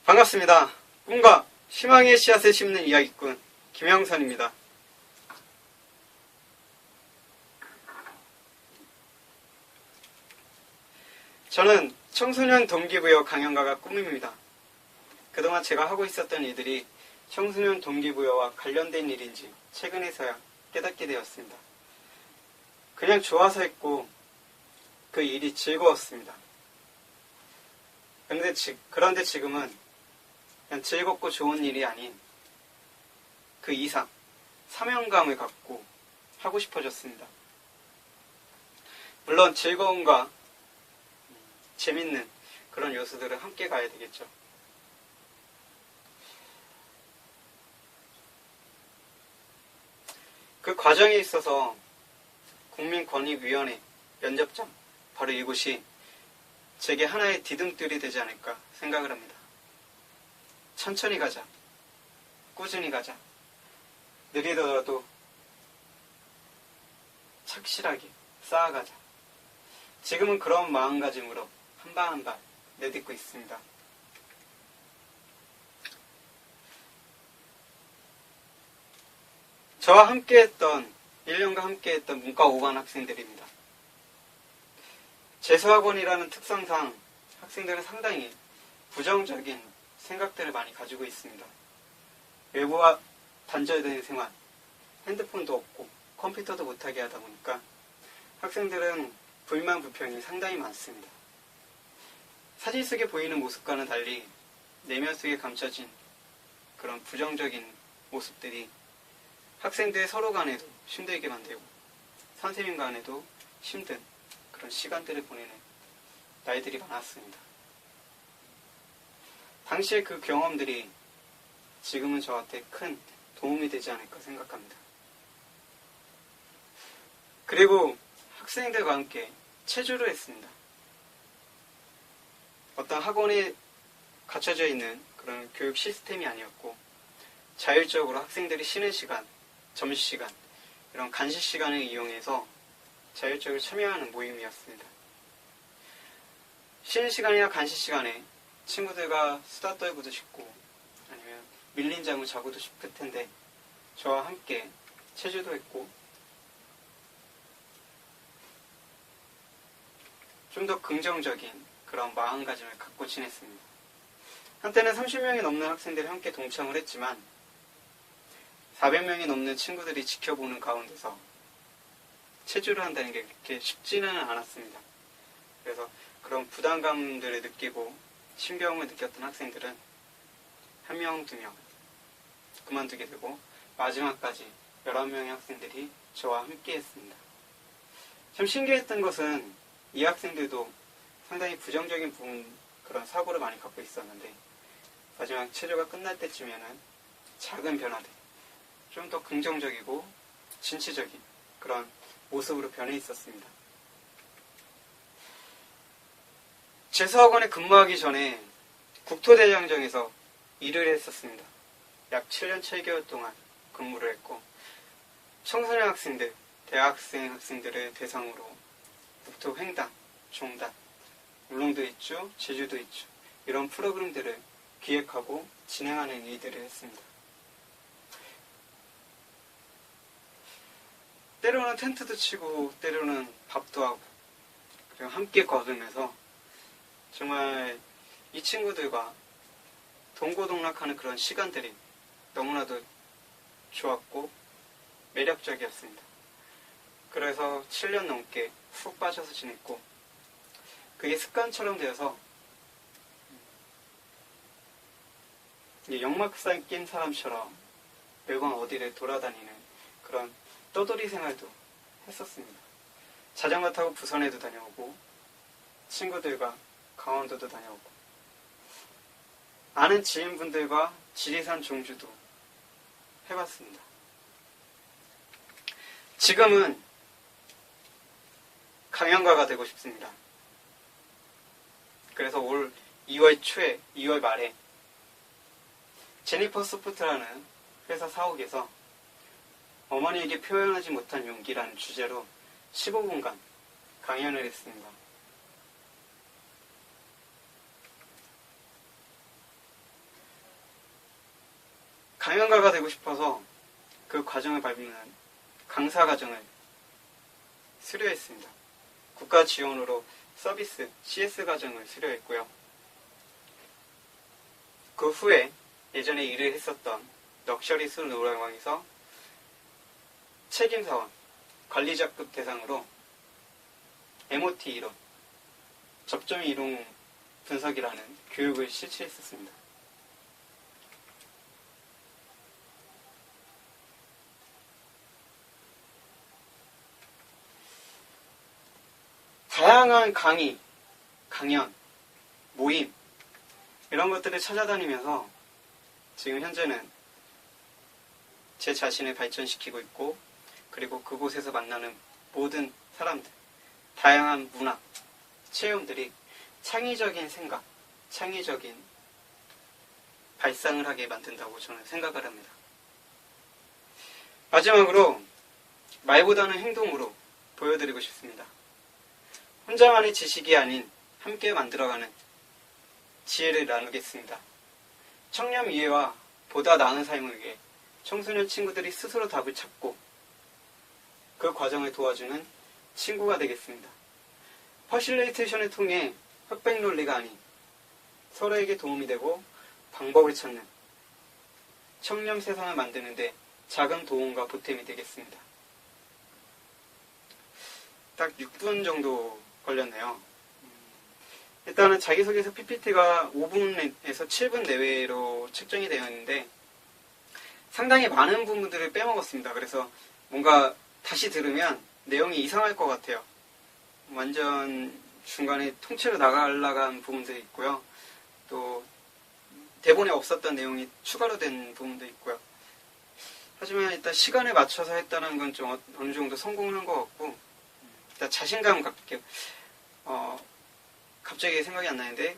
반갑습니다. 꿈과 희망의 씨앗을 심는 이야기꾼 김영선입니다. 저는 청소년 동기부여 강연가가 꿈입니다. 그동안 제가 하고 있었던 일들이 청소년 동기부여와 관련된 일인지 최근에서야 깨닫게 되었습니다. 그냥 좋아서 했고 그 일이 즐거웠습니다. 그런데 지금은 그냥 즐겁고 좋은 일이 아닌 그 이상 사명감을 갖고 하고 싶어졌습니다. 물론 즐거움과 재밌는 그런 요소들을 함께 가야 되겠죠. 그 과정에 있어서 국민권익위원회 면접장, 바로 이곳이 제게 하나의 디딤돌이 되지 않을까 생각을 합니다. 천천히 가자, 꾸준히 가자, 느리더라도 착실하게 쌓아가자. 지금은 그런 마음가짐으로 한 발 한 발 내딛고 있습니다. 저와 함께했던 1년간 함께했던 문과 5반 학생들입니다. 재수학원이라는 특성상 학생들은 상당히 부정적인 생각들을 많이 가지고 있습니다. 외부와 단절된 생활, 핸드폰도 없고 컴퓨터도 못하게 하다 보니까 학생들은 불만, 불평이 상당히 많습니다. 사진 속에 보이는 모습과는 달리 내면 속에 감춰진 그런 부정적인 모습들이 학생들 서로 간에도 힘들게 만들고 선생님 간에도 힘든 그런 시간들을 보내는 날들이 많았습니다. 당시의 그 경험들이 지금은 저한테 큰 도움이 되지 않을까 생각합니다. 그리고 학생들과 함께 체조를 했습니다. 어떤 학원에 갖춰져 있는 그런 교육 시스템이 아니었고 자율적으로 학생들이 쉬는 시간, 점심시간, 이런 간식 시간을 이용해서 자율적으로 참여하는 모임이었습니다. 쉬는 시간이나 간식 시간에 친구들과 수다 떨고도 싶고 아니면 밀린 잠을 자고도 싶을 텐데 저와 함께 체조도 했고 좀 더 긍정적인 그런 마음가짐을 갖고 지냈습니다. 한때는 30명이 넘는 학생들이 함께 동참을 했지만 400명이 넘는 친구들이 지켜보는 가운데서 체조를 한다는 게 그렇게 쉽지는 않았습니다. 그래서 그런 부담감들을 느끼고 신경을 느꼈던 학생들은 한 명, 두 명 그만두게 되고 마지막까지 11명의 학생들이 저와 함께 했습니다. 참 신기했던 것은 이 학생들도 상당히 부정적인 그런 사고를 많이 갖고 있었는데 마지막 체조가 끝날 때쯤에는 작은 변화들, 좀 더 긍정적이고 진취적인 그런 모습으로 변해 있었습니다. 재수학원에 근무하기 전에 국토대장정에서 일을 했었습니다. 약 7년 7개월 동안 근무를 했고 청소년 학생들, 대학생 학생들을 대상으로 국토횡단, 종단, 울릉도 있죠, 제주도 있죠, 이런 프로그램들을 기획하고 진행하는 일들을 했습니다. 때로는 텐트도 치고 때로는 밥도 하고 그리고 함께 걸으면서 정말 이 친구들과 동고동락하는 그런 시간들이 너무나도 좋았고 매력적이었습니다. 그래서 7년 넘게 푹 빠져서 지냈고 그게 습관처럼 되어서 역마산 낀 사람처럼 매번 어디를 돌아다니는 그런 떠돌이 생활도 했었습니다. 자전거 타고 부산에도 다녀오고 친구들과 강원도도 다녀오고 아는 지인분들과 지리산 종주도 해봤습니다. 지금은 강연가가 되고 싶습니다. 그래서 올 2월 초에 2월 말에 제니퍼 소프트라는 회사 사옥에서 어머니에게 표현하지 못한 용기라는 주제로 15분간 강연을 했습니다. 강연가가 되고 싶어서 그 과정을 밟는 강사 과정을 수료했습니다. 국가 지원으로 서비스 CS 과정을 수료했고요. 그 후에 예전에 일을 했었던 럭셔리 술 노래방에서 책임사원, 관리자급 대상으로 MOT 이론, 접점 이론 분석이라는 교육을 실시했었습니다. 다양한 강의, 강연, 모임 이런 것들을 찾아다니면서 지금 현재는 제 자신을 발전시키고 있고, 그리고 그곳에서 만나는 모든 사람들, 다양한 문화, 체험들이 창의적인 생각, 창의적인 발상을 하게 만든다고 저는 생각을 합니다. 마지막으로 말보다는 행동으로 보여드리고 싶습니다. 혼자만의 지식이 아닌 함께 만들어가는 지혜를 나누겠습니다. 청렴 이해와 보다 나은 삶을 위해 청소년 친구들이 스스로 답을 찾고 그 과정을 도와주는 친구가 되겠습니다. 퍼실리테이션을 통해 흑백 논리가 아닌 서로에게 도움이 되고 방법을 찾는 청렴 세상을 만드는데 작은 도움과 보탬이 되겠습니다. 딱 6분 정도 걸렸네요. 일단은 자기소개서 PPT가 5분에서 7분 내외로 책정이 되어 있는데 상당히 많은 부분들을 빼먹었습니다. 그래서 뭔가 다시 들으면 내용이 이상할 것 같아요. 완전 중간에 통째로 나간 부분도 있고요. 또 대본에 없었던 내용이 추가로 된 부분도 있고요. 하지만 일단 시간에 맞춰서 했다는 건 좀 어느 정도 성공을 한 것 같고, 일단 자신감 갖게 갑자기 생각이 안 나는데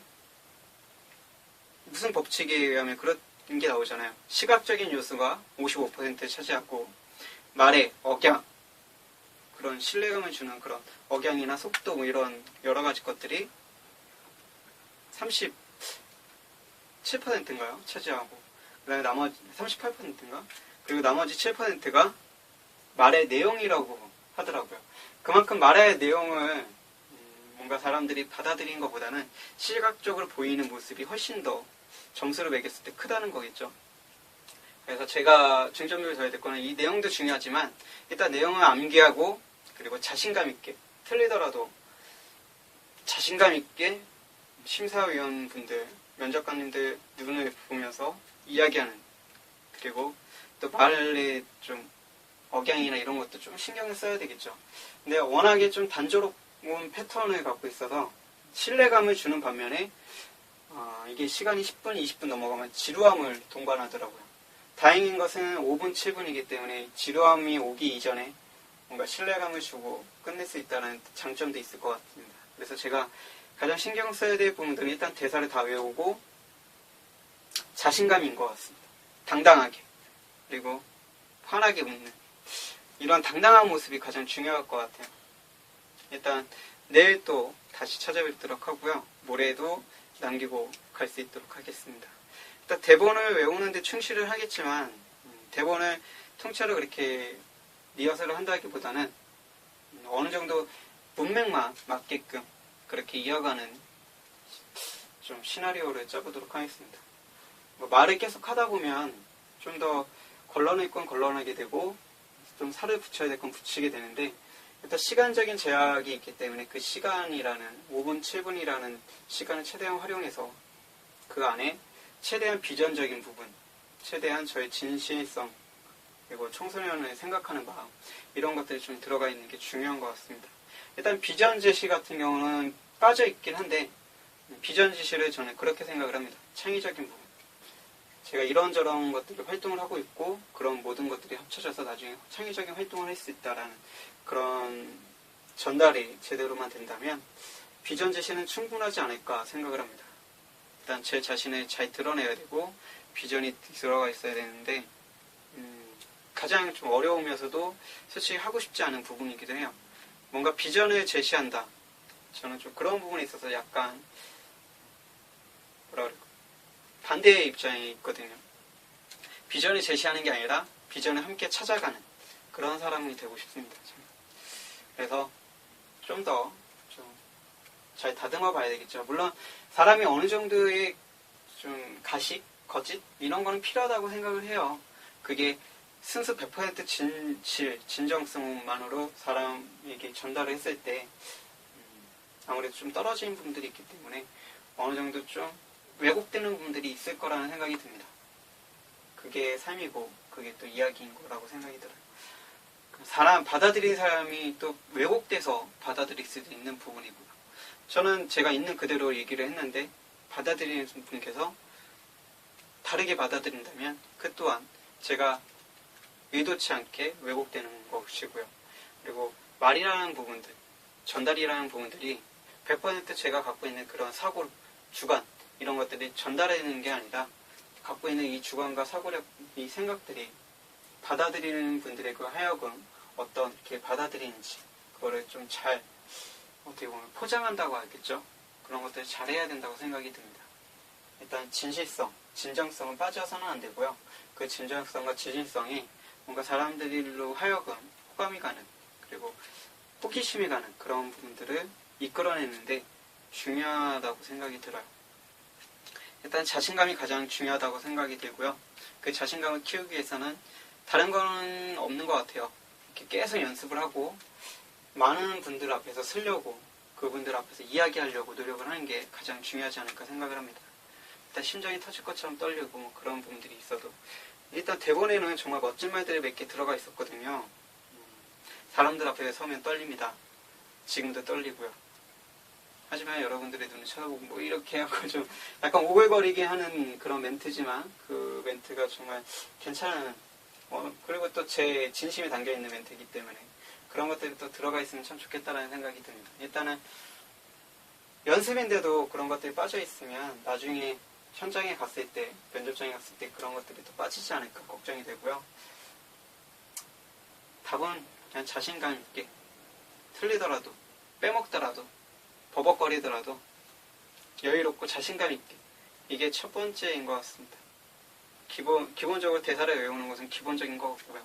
무슨 법칙에 의하면 그런 게 나오잖아요. 시각적인 요소가 55%를 차지하고 말의 억양, 그런 신뢰감을 주는 그런 억양이나 속도 뭐 이런 여러 가지 것들이 37%인가요? 차지하고, 그 다음에 나머지 38%인가? 그리고 나머지 7%가 말의 내용이라고 하더라고요. 그만큼 말의 내용을 뭔가 사람들이 받아들인 것보다는 시각적으로 보이는 모습이 훨씬 더 점수를 매겼을 때 크다는 거겠죠. 그래서 제가 중점적으로 둬야 될 거는 이 내용도 중요하지만 일단 내용을 암기하고, 그리고 자신감 있게, 틀리더라도 자신감 있게 심사위원분들, 면접관님들 눈을 보면서 이야기하는, 그리고 또 말에 좀 억양이나 이런 것도 좀 신경을 써야 되겠죠. 근데 워낙에 좀 단조로운 패턴을 갖고 있어서 신뢰감을 주는 반면에 이게 시간이 10분, 20분 넘어가면 지루함을 동반하더라고요. 다행인 것은 5분, 7분이기 때문에 지루함이 오기 이전에 뭔가 신뢰감을 주고 끝낼 수 있다는 장점도 있을 것 같습니다. 그래서 제가 가장 신경 써야 될 부분들은 일단 대사를 다 외우고 자신감인 것 같습니다. 당당하게, 그리고 환하게 웃는 이런 당당한 모습이 가장 중요할 것 같아요. 일단 내일 또 다시 찾아뵙도록 하고요. 모레도 남기고 갈 수 있도록 하겠습니다. 일단 대본을 외우는데 충실을 하겠지만 대본을 통째로 그렇게 리허설을 한다기보다는 어느 정도 문맥만 맞게끔 그렇게 이어가는 좀 시나리오를 짜보도록 하겠습니다. 말을 계속 하다 보면 좀 더 걸러낼 건 걸러내게 되고 좀 살을 붙여야 될 건 붙이게 되는데, 일단 시간적인 제약이 있기 때문에 그 시간이라는 5분, 7분이라는 시간을 최대한 활용해서 그 안에 최대한 비전적인 부분, 최대한 저의 진실성, 그리고 청소년을 생각하는 마음, 이런 것들이 좀 들어가 있는 게 중요한 것 같습니다. 일단 비전 제시 같은 경우는 빠져 있긴 한데, 비전 제시를 저는 그렇게 생각을 합니다. 창의적인 부분. 제가 이런저런 것들을 활동을 하고 있고, 그런 모든 것들이 합쳐져서 나중에 창의적인 활동을 할 수 있다라는 그런 전달이 제대로만 된다면 비전 제시는 충분하지 않을까 생각을 합니다. 일단 제 자신을 잘 드러내야 되고 비전이 들어가 있어야 되는데, 가장 좀 어려우면서도 솔직히 하고 싶지 않은 부분이기도 해요. 뭔가 비전을 제시한다. 저는 좀 그런 부분에 있어서 약간 반대의 입장이 있거든요. 비전을 제시하는 게 아니라 비전을 함께 찾아가는 그런 사람이 되고 싶습니다. 그래서 좀 더 잘 다듬어 봐야 되겠죠. 물론 사람이 어느 정도의 좀 가식, 거짓 이런 거는 필요하다고 생각을 해요. 그게 순수 100% 진실, 진정성만으로 사람에게 전달을 했을 때 아무래도 좀 떨어지는 부분들이 있기 때문에 어느 정도 좀 왜곡되는 부분들이 있을 거라는 생각이 듭니다. 그게 삶이고 그게 또 이야기인 거라고 생각이 들어요. 받아들이는 사람이 또 왜곡돼서 받아들일 수도 있는 부분이고요. 저는 제가 있는 그대로 얘기를 했는데 받아들이는 분께서 다르게 받아들인다면 그 또한 제가 의도치 않게 왜곡되는 것이고요. 그리고 말이라는 부분들, 전달이라는 부분들이 100% 제가 갖고 있는 그런 사고, 주관 이런 것들이 전달하는 게 아니라 갖고 있는 이 주관과 사고력, 이 생각들이 받아들이는 분들에게 하여금 어떻게 받아들이는지 그거를 좀 잘 어떻게 보면 포장한다고 하겠죠. 그런 것들을 잘해야 된다고 생각이 듭니다. 일단 진실성, 진정성은 빠져서는 안 되고요. 그 진정성과 진실성이 뭔가 사람들로 하여금 호감이 가는 그리고 호기심이 가는 그런 부분들을 이끌어내는데 중요하다고 생각이 들어요. 일단 자신감이 가장 중요하다고 생각이 들고요. 그 자신감을 키우기 위해서는 다른 거는 없는 것 같아요. 이렇게 계속 연습을 하고 많은 분들 앞에서 쓰려고 그분들 앞에서 이야기하려고 노력을 하는 게 가장 중요하지 않을까 생각을 합니다. 일단 심장이 터질 것처럼 떨리고 뭐 그런 부분들이 있어도 일단 대본에는 정말 멋진 말들이 몇 개 들어가 있었거든요. 사람들 앞에 서면 떨립니다. 지금도 떨리고요. 하지만 여러분들의 눈을 쳐다보고 뭐 이렇게 하고 좀 약간 오글거리게 하는 그런 멘트지만 그 멘트가 정말 괜찮은 그리고 또 제 진심이 담겨있는 멘트이기 때문에 그런 것들이 또 들어가 있으면 참 좋겠다라는 생각이 듭니다. 일단은 연습인데도 그런 것들이 빠져있으면 나중에 현장에 갔을 때, 면접장에 갔을 때 그런 것들이 또 빠지지 않을까 걱정이 되고요. 답은 그냥 자신감 있게 틀리더라도 빼먹더라도 버벅거리더라도 여유롭고 자신감 있게 이게 첫 번째인 것 같습니다. 기본적으로 대사를 외우는 것은 기본적인 것 같고요.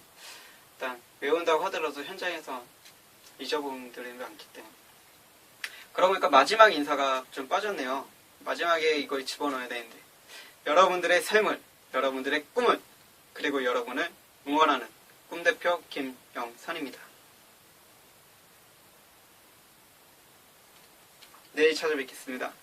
일단 외운다고 하더라도 현장에서 잊어버리는 분들이 많기 때문에 그러고 보니까 마지막 인사가 좀 빠졌네요. 마지막에 이걸 집어넣어야 되는데 여러분들의 삶을, 여러분들의 꿈을 그리고 여러분을 응원하는 꿈대표 김영선입니다. 내일 찾아뵙겠습니다.